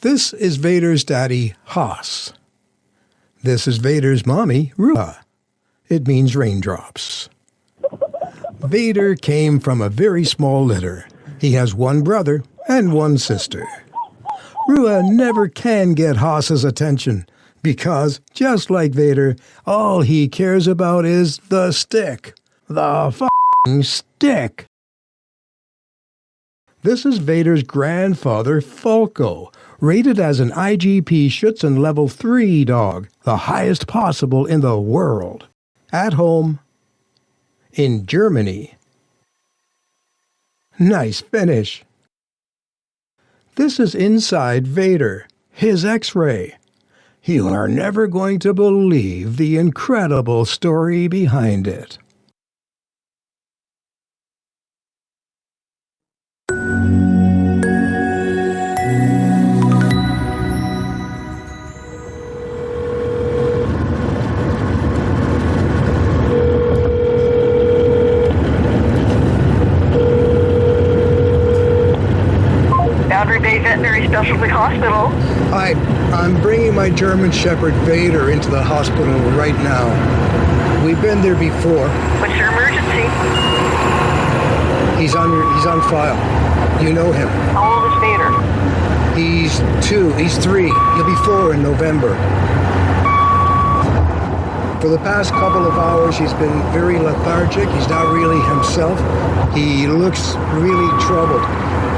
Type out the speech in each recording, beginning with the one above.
This is Vader's daddy, Haas. This is Vader's mommy, Rua. It means raindrops. Vader came from a very small litter. He has one brother and one sister. Rua never can get Haas's attention because, just like Vader, all he cares about is the stick. The f***ing stick. This is Vader's grandfather, Falco, rated as an IGP Schutzen Level 3 dog, the highest possible in the world. At home in Germany. Nice finish. This is inside Vader, his X-ray. You are never going to believe the incredible story behind it. Veterinary Specialty Hospital. Hi, I'm bringing my German Shepherd Vader into the hospital right now. We've been there before. What's your emergency? He's on file. You know him. How old is Vader? He's 2. He's 3. He'll be 4 in November. For the past couple of hours, he's been very lethargic. He's not really himself. He looks really troubled.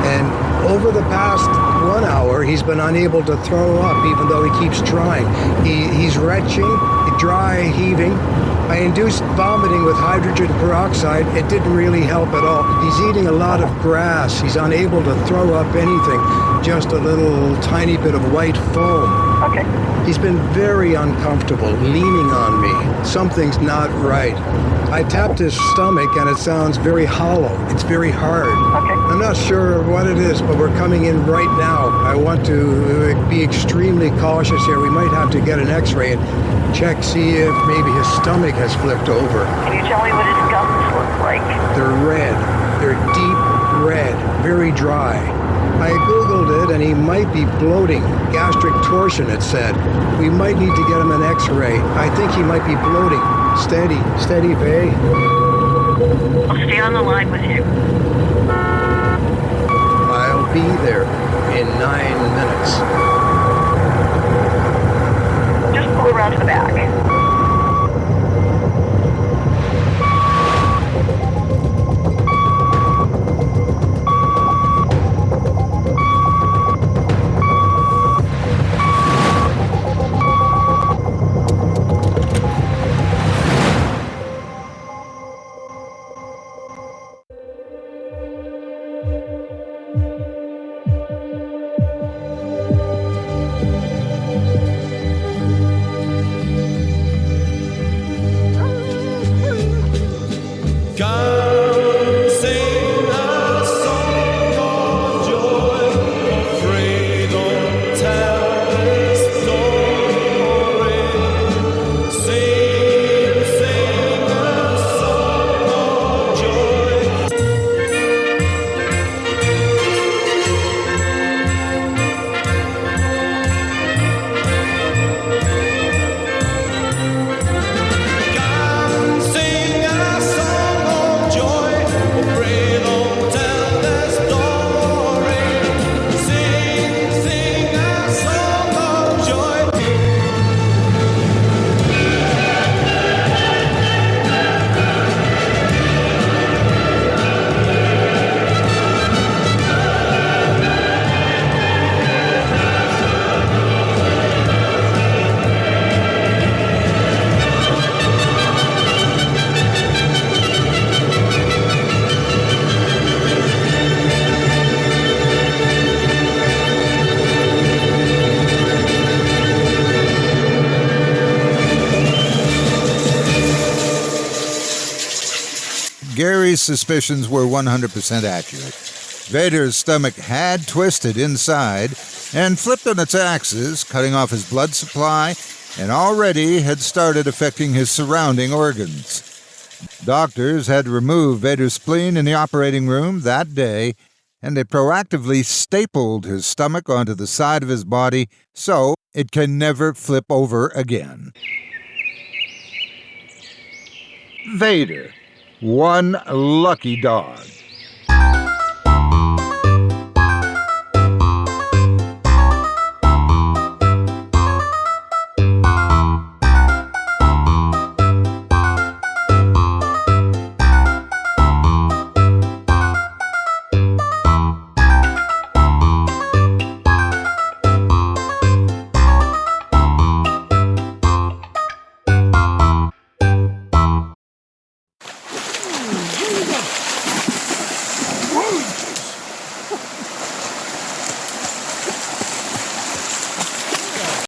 And over the past 1 hour, he's been unable to throw up, even though he keeps trying. He's retching, dry heaving. I induced vomiting with hydrogen peroxide. It didn't really help at all. He's eating a lot of grass. He's unable to throw up anything, just a little tiny bit of white foam. Okay. He's been very uncomfortable, leaning on me. Something's not right. I tapped his stomach and it sounds very hollow. It's very hard. Okay. I'm not sure what it is, but we're coming in right now. I want to be extremely cautious here. We might have to get an X-ray and check, see if maybe his stomach has flipped over. Can you tell me what his gums look like? They're red. They're deep red, very dry. I Googled it and he might be bloating. Gastric torsion, it said. We might need to get him an X-ray. I think he might be bloating. Steady, Vay. I'll stay on the line with you. I'll be there in 9 minutes. Just pull around to the back. Gary's suspicions were 100% accurate. Vader's stomach had twisted inside and flipped on its axis, cutting off his blood supply, and already had started affecting his surrounding organs. Doctors had removed Vader's spleen in the operating room that day, and they proactively stapled his stomach onto the side of his body so it can never flip over again. Vader, one lucky dog.